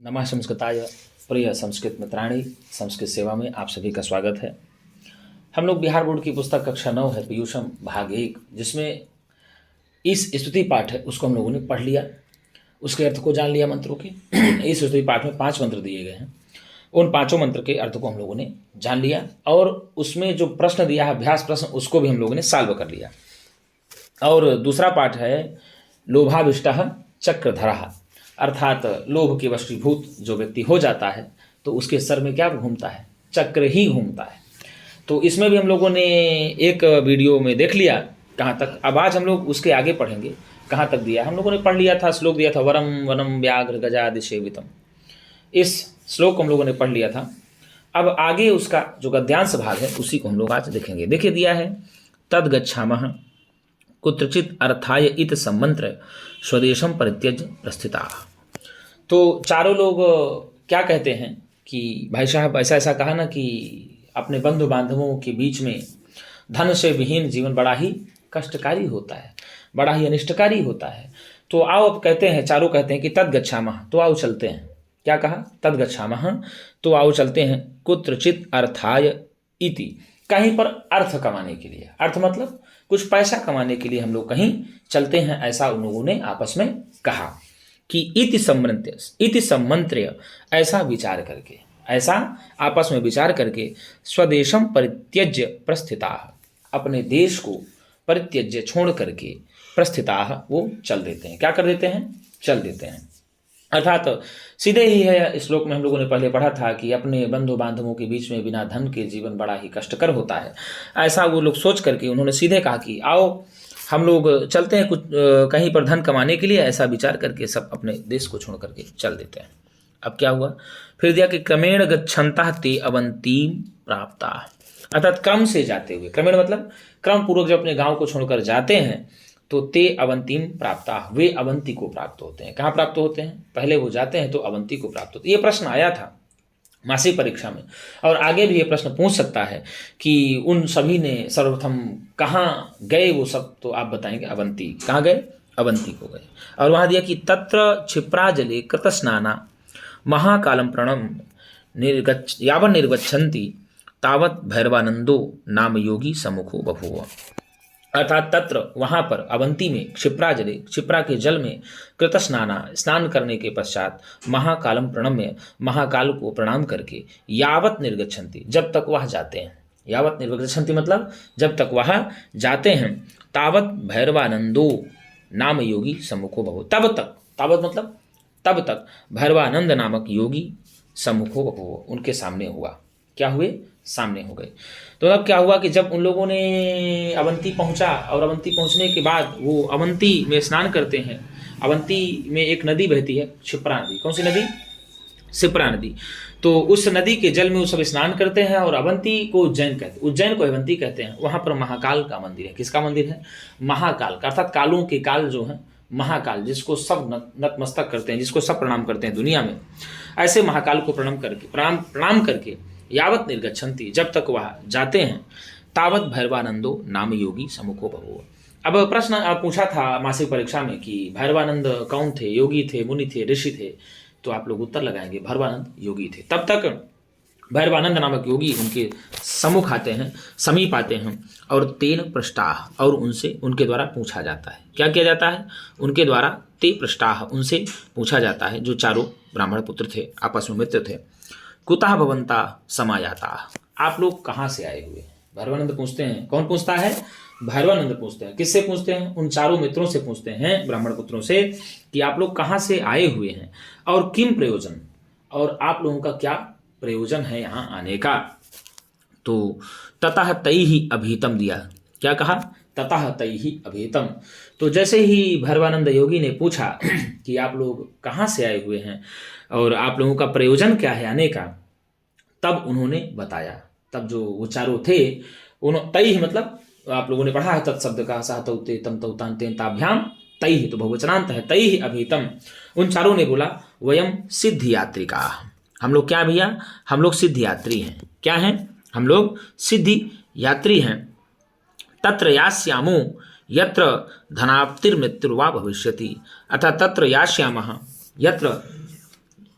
नमः संस्कृताय प्रिय संस्कृत मित्राणी। संस्कृत सेवा में आप सभी का स्वागत है। हम लोग बिहार बोर्ड की पुस्तक कक्षा 9 है पीयूषम भाग 1, जिसमें इस स्तुति पाठ है उसको हम लोगों ने पढ़ लिया, उसके अर्थ को जान लिया मंत्रों के। इस स्तुति पाठ में 5 मंत्र दिए गए हैं, उन 5 मंत्र के अर्थ को हम लोगों ने जान लिया और उसमें जो प्रश्न दिया है अभ्यास प्रश्न उसको भी हम लोगों ने सॉल्व कर लिया। और दूसरा पाठ है लोभाविष्टः चक्रधरः, अर्थात लोभ के वशीभूत जो व्यक्ति हो जाता है तो उसके सर में क्या घूमता है, चक्र ही घूमता है। तो इसमें भी हम लोगों ने एक वीडियो में देख लिया कहाँ तक। अब आज हम लोग उसके आगे पढ़ेंगे कहाँ तक दिया। हम लोगों ने पढ़ लिया था, श्लोक दिया था वरम वनम व्याघ्र गजादि सेवितम, इस श्लोक को हम लोगों ने पढ़ लिया था। अब आगे उसका जो गद्यांश भाग है उसी को हम लोग आज देखेंगे। देखिए दिया है तद गच्छामः कुत्रचित अर्थाय इत सम्मंत्र स्वदेशम परित्यज्य प्रस्थिता। तो चारों लोग क्या कहते हैं कि भाई साहब ऐसा ऐसा कहा ना कि अपने बंधु बांधवों के बीच में धन से विहीन जीवन बड़ा ही कष्टकारी होता है, बड़ा ही अनिष्टकारी होता है। तो आओ अब कहते हैं, चारों कहते हैं कि तद गच्छामः, तो आओ चलते हैं। क्या कहा? तद गच्छामः, तो आओ चलते हैं कुत्रचित अर्थाय इति, कहीं पर अर्थ कमाने के लिए। अर्थ मतलब कुछ पैसा कमाने के लिए हम लोग कहीं चलते हैं, ऐसा उन लोगों ने आपस में कहा कि इति सम्मंत्र्य, ऐसा विचार करके, ऐसा आपस में विचार करके स्वदेशम परित्यज्य प्रस्थिता, अपने देश को परित्यज्य छोड़ करके प्रस्थिता वो चल देते हैं। क्या कर देते हैं? चल देते हैं। अर्थात सीधे ही है। इस श्लोक में हम लोगों ने पहले पढ़ा था कि अपने बंधु बांधवों के बीच में बिना धन के जीवन बड़ा ही कष्टकर होता है, ऐसा वो लोग सोच करके उन्होंने सीधे कहा कि आओ हम लोग चलते हैं कुछ कहीं पर धन कमाने के लिए। ऐसा विचार करके सब अपने देश को छोड़ करके चल देते हैं। अब क्या हुआ? फिर दिया कि क्रमेण गच्छन्तः ते अवंतीम प्राप्ता, अर्थात क्रम से जाते हुए, क्रमेण मतलब क्रम पूर्वक जब अपने गांव को छोड़कर जाते हैं तो ते अवंतीम प्राप्ता, वे अवंती को प्राप्त होते हैं। कहाँ प्राप्त होते हैं? पहले वो जाते हैं तो अवंती को प्राप्त होते हैं। ये प्रश्न आया था मासिक परीक्षा में और आगे भी ये प्रश्न पूछ सकता है कि उन सभी ने सर्वप्रथम कहाँ गए वो सब, तो आप बताएंगे अवंती। कहाँ गए? अवंती को गए। और वहाँ दिया कि तत्र क्षिप्रा जले कृत स्नाना महाकालम प्रणम यावन निर्गच्छन्ति तावत भैरवानंदो नाम योगी सम्मुखो बभूव। अर्थात तत्र वहाँ पर अवंती में क्षिप्रा जले, क्षिप्रा के जल में कृत स्नाना, स्नान करने के पश्चात महाकालम प्रणम्य, महाकाल को प्रणाम करके यावत निर्गच्छन्ति, जब तक वह जाते हैं। यावत निर्गच्छन्ति मतलब जब तक वह जाते हैं, तावत भैरवानंदो नाम योगी सम्मुखो भभूव, तब तक, तावत मतलब तब तक भैरवानंद नामक योगी सम्मुखो भभूव, उनके सामने हुआ। क्या हुए? सामने हो गए। तो अब क्या हुआ कि जब उन लोगों ने अवंती पहुंचा और अवंती पहुंचने के बाद वो अवंती में स्नान करते हैं। अवंती में एक नदी बहती है, क्षिप्रा नदी। कौन सी नदी? क्षिप्रा नदी। तो उस नदी के जल में वो सब स्नान करते हैं और अवंती को उज्जैन कहते हैं, उज्जैन को अवंती कहते हैं। वहाँ पर महाकाल का मंदिर है। किसका मंदिर है? महाकाल का, अर्थात कालों के काल जो है महाकाल, जिसको सब नतमस्तक करते हैं, जिसको सब प्रणाम करते हैं दुनिया में, ऐसे महाकाल को प्रणाम करके यावत निर्गच्छन्ति, जब तक वह जाते हैं, तावत भैरवानंदो नाम योगी सम्मुखो बभूव। अब प्रश्न पूछा था मासिक परीक्षा में कि भैरवानंद कौन थे? योगी थे, मुनि थे, ऋषि थे? तो आप लोग उत्तर लगाएंगे भैरवानंद योगी थे। तब तक भैरवानंद नामक योगी उनके सम्मुख आते हैं, समीप आते हैं और तेन पृष्ठाः, और उनसे, उनके द्वारा पूछा जाता है। क्या किया जाता है? उनके द्वारा ते पृष्ठाः, उनसे पूछा जाता है। जो चारों ब्राह्मण पुत्र थे, आपस में मित्र थे। कुतः भवन्ता समायाता, आप लोग कहाँ से आए हुए? भैरवानंद पूछते हैं। कौन पूछता है? भैरवानंद पूछते हैं। किससे पूछते हैं? उन चारों मित्रों से पूछते हैं, ब्राह्मण पुत्रों से, कि आप लोग कहाँ से आए हुए हैं और किम प्रयोजन, और आप लोगों का क्या प्रयोजन है यहाँ आने का। तो ततः तैहि अभीतम दिया। क्या कहा? ततः तैहि अभीतम। तो जैसे ही भैरवानंद योगी ने पूछा कि आप लोग कहाँ से आए हुए हैं और आप लोगों का प्रयोजन क्या है आने का, तब उन्होंने बताया। तब जो वो चारों थे, उन्होंने तैहि मतलब आप लोगों ने पढ़ा है तत्शब्द का, सह तौ ते तम तौ तान तेन ताभ्याम तैहि, तो बहुवचनांत है, तैहि अभीतम। उन चारों ने बोला वयम सिद्ध यात्रिका, हम लोग क्या भैया? हम लोग सिद्ध यात्री हैं। क्या हैं? हम लोग सिद्धि यात्री हैं। तत्र यास्यामो यत्र धनाप्तिर्मृत्युर्वा भविष्यति, अर्थात तत्र यास्यामः, यत्र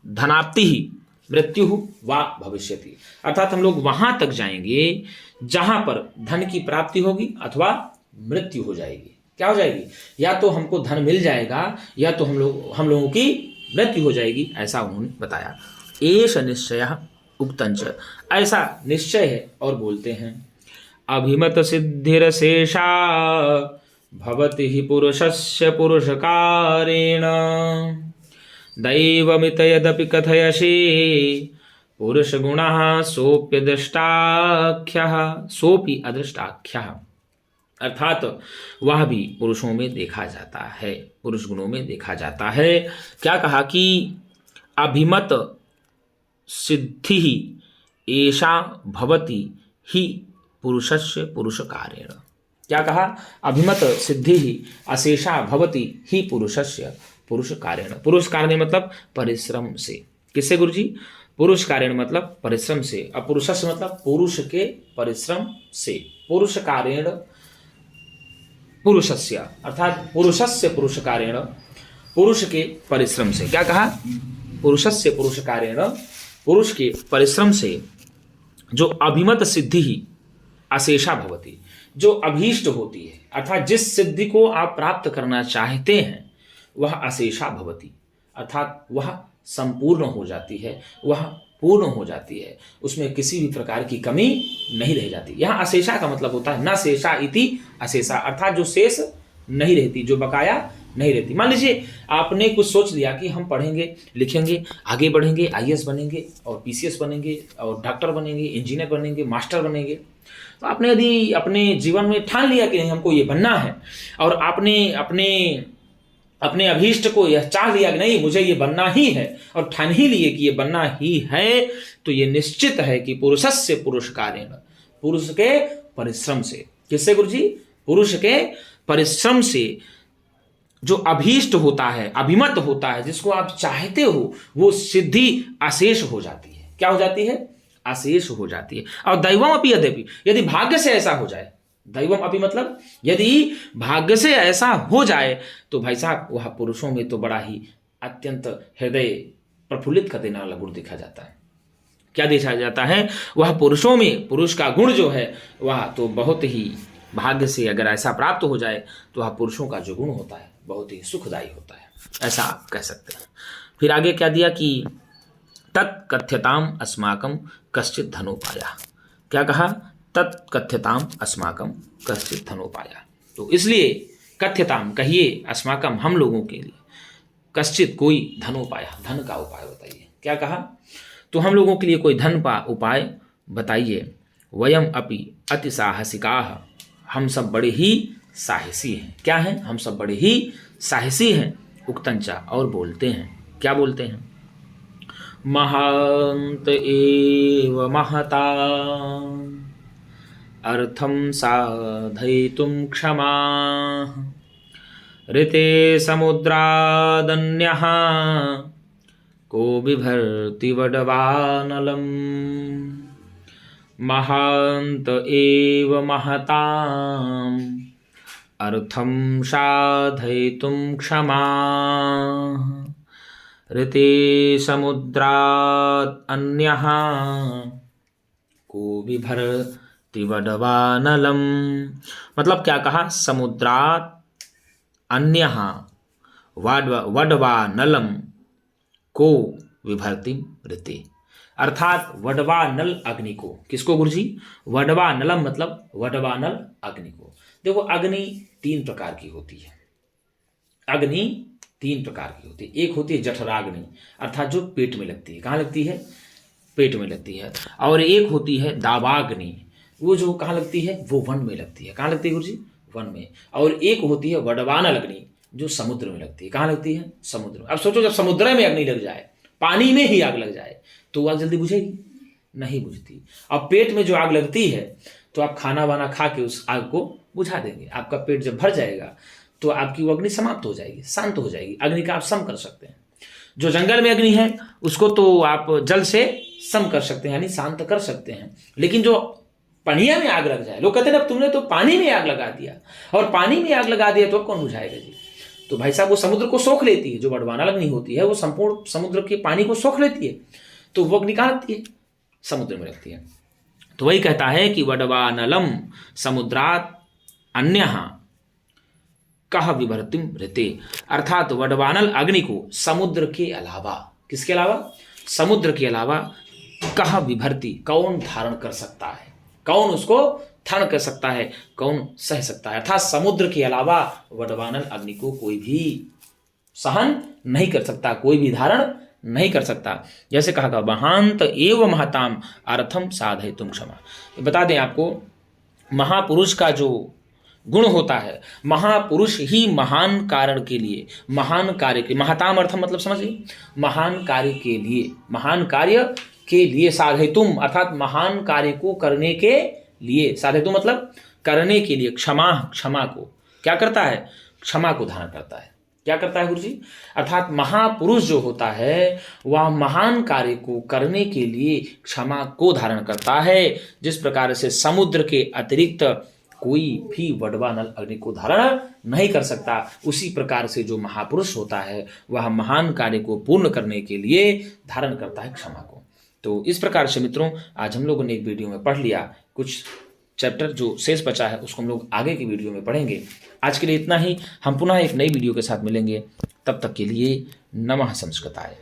धनाप्ति ही मृत्यु वा भविष्यति, अर्थात हम लोग वहां तक जाएंगे जहां पर धन की प्राप्ति होगी अथवा मृत्यु हो जाएगी। क्या हो जाएगी? या तो हमको धन मिल जाएगा या तो हम लोगों की मृत्यु हो जाएगी, ऐसा उन्होंने बताया। एष निश्चयः उक्तञ्च, ऐसा निश्चय है और बोलते हैं। अभिमत सिद्धिरशेषा भवति हि पुरुषस्य पुरुषकारेण दैवमित यदपि कथयसि पुरुषगुणः सोऽपि अदृष्टाख्यः, अर्थात वह भी पुरुषों में देखा जाता है, पुरुष गुणों में देखा जाता है। क्या कहा कि अभिमत सिद्धि एषा भवति ही पुरुषस्य पुरुषकारेण। क्या कहा? अभिमत सिद्धि अशेषा भवति ही पुरुषस्य पुरुषकारेण। पुरुष कारण मतलब परिश्रम से। किससे गुरुजी? पुरुष कारण मतलब परिश्रम से। अब पुरुषस्य मतलब पुरुष के परिश्रम से। पुरुष कारेण पुरुषस्य, अर्थात पुरुषस्य पुरुषकारेण, पुरुष के परिश्रम से। क्या कहा? पुरुषस्य पुरुषकारेण, पुरुष के परिश्रम से जो अभिमत सिद्धि ही अशेषा भवति, जो अभीष्ट होती है, अर्थात जिस सिद्धि को आप प्राप्त करना चाहते हैं वह अशेषा भवति, अर्थात वह संपूर्ण हो जाती है, वह पूर्ण हो जाती है, उसमें किसी भी प्रकार की कमी नहीं रह जाती। यहाँ अशेषा का मतलब होता है न शेषा इति अशेषा, अर्थात जो शेष नहीं रहती, जो बकाया नहीं रहती। मान लीजिए आपने कुछ सोच लिया कि हम पढ़ेंगे लिखेंगे आगे बढ़ेंगे, आईएएस बनेंगे और पीसीएस बनेंगे और डॉक्टर बनेंगे, इंजीनियर बनेंगे, मास्टर बनेंगे। तो आपने यदि अपने जीवन में ठान लिया कि नहीं हमको ये बनना है, और आपने अपने अभीष्ट को यह चाह लिया कि नहीं मुझे ये बनना ही है, और ठान ही लिए कि ये बनना ही है, तो ये निश्चित है कि पुरुषस्य पुरुषकारेण, पुरुष के परिश्रम से। किससे गुरुजी? पुरुष के परिश्रम से जो अभीष्ट होता है, अभिमत होता है, जिसको आप चाहते हो, वो सिद्धि अशेष हो जाती है। क्या हो जाती है? अशेष हो जाती है। और दैवम अपि यद्यपि, यदि भाग्य से ऐसा हो जाए, दैवम अपि मतलब यदि भाग्य से ऐसा हो जाए, तो भाई साहब वह पुरुषों में तो बड़ा ही अत्यंत हृदय प्रफुल्लित कर देने वाला गुण देखा जाता है। क्या देखा जाता है? वह पुरुषों में, पुरुष का गुण जो है वह तो बहुत ही भाग्य से अगर ऐसा प्राप्त हो जाए तो वह पुरुषों का जो गुण होता है बहुत ही सुखदायी होता है, ऐसा आप कह सकते हैं। फिर आगे क्या दिया कि तत्कथ्यताम अस्माकं कश्चित् धनोपायः। क्या कहा? तत्कथ्यताम अस्माकं कश्चित् धनोपायः। तो इसलिए कथ्यताम कहिए, अस्माकं हम लोगों के लिए, कश्चित् कोई धनोपाय, धन का उपाय बताइए। क्या कहा? तो हम लोगों के लिए कोई धन का उपाय बताइए। वयम अपि अति साहसिकाः, हम सब बड़े ही साहसी हैं। क्या हैं? हम सब बड़े ही साहसी हैं। उक्तंचा, और बोलते हैं। क्या बोलते हैं? महांत एव महता अर्थम साधयितुं क्षमा ऋते समुद्रादन्यः को बिभर्ति वडवानलम्। महांत एव महताम् अर्थम साधयितुं क्षमा ऋते समुद्रात् अन्यः को बिभर्ति वडवानलम्। मतलब क्या कहा? समुद्रात् अन्यः वडवानलम् को विभर्ति ऋते, अर्थात वडवानल अग्नि को। किसको गुरुजी? वडवानलम मतलब वडवानल अग्नि को। देखो अग्नि 3 प्रकार की होती है। अग्नि 3 प्रकार की होती है। एक होती है जठराग्नि, अर्थात जो पेट में लगती है। कहाँ लगती है? पेट में लगती है। और एक होती है दावाग्नि, वो जो कहाँ लगती है? वो वन में लगती है। कहाँ लगती है गुरुजी? वन में। और एक होती है वडवानल अग्नि, जो समुद्र में लगती है। कहाँ लगती है? समुद्र में। अब सोचो जब समुद्र में अग्नि लग जाए, पानी में ही आग लग जाए, तो आग जल्दी बुझेगी? नहीं बुझती। अब पेट में जो आग लगती है तो आप खाना वाना खा के उस आग को बुझा देंगे। आपका पेट जब भर जाएगा तो आपकी वो अग्नि समाप्त हो जाएगी, शांत हो जाएगी। अग्नि का आप सम कर सकते हैं। जो जंगल में अग्नि है उसको तो आप जल से सम कर सकते हैं, यानी शांत कर सकते हैं। लेकिन जो पनिया में आग लग जाए, लोग कहते हैं ना तुमने तो पानी में आग लगा दिया, और पानी में आग लगा दिया तो अब कौन बुझाएगा जी? तो भाई साहब वो समुद्र को सोख लेती है, जो वडवानल अग्नि होती है वो संपूर्ण समुद्र के पानी को सोख लेती है, तो वो अग्नि कहाँ रखती है, समुद्र में रखती है। तो वही कहता है कि वडवानलम समुद्रात अन्यः कह विभर्तिम ऋते, अर्थात वडवानल अग्नि को समुद्र के अलावा, किसके अलावा, समुद्र के अलावा, कह विभर्ति, कौन धारण कर सकता है, कौन उसको धारण कर सकता है, कौन सह सकता है, अर्थात समुद्र के अलावा वडवानल अग्नि को कोई भी सहन नहीं कर सकता, कोई भी धारण नहीं कर सकता। जैसे कहा था महांत एव महताम अर्थम साधयितुम क्षमा। बता दें आपको, महापुरुष का जो गुण होता है, महापुरुष ही महान कारण के लिए, महान कार्य के, महताम अर्थम मतलब समझिए, महान कार्य के लिए, महान कार्य के लिए, साधयितुम अर्थात महान कार्य को करने के लिए, साधयितुम मतलब करने के लिए, क्षमा, क्षमा को क्या करता है, क्षमा को धारण करता है। क्या करता है गुरुजी, अर्थात महापुरुष जो होता है वह महान कार्य को करने के लिए क्षमा को धारण करता है। जिस प्रकार से समुद्र के अतिरिक्त कोई भी वडवानल अग्नि को धारण नहीं कर सकता, उसी प्रकार से जो महापुरुष होता है वह महान कार्य को पूर्ण करने के लिए धारण करता है क्षमा को। तो इस प्रकार से मित्रों, आज हम लोगों ने एक वीडियो में पढ़ लिया, कुछ चैप्टर जो शेष बचा है उसको हम लोग आगे की वीडियो में पढ़ेंगे। आज के लिए इतना ही, हम पुनः एक नई वीडियो के साथ मिलेंगे, तब तक के लिए नमः संस्कृताय।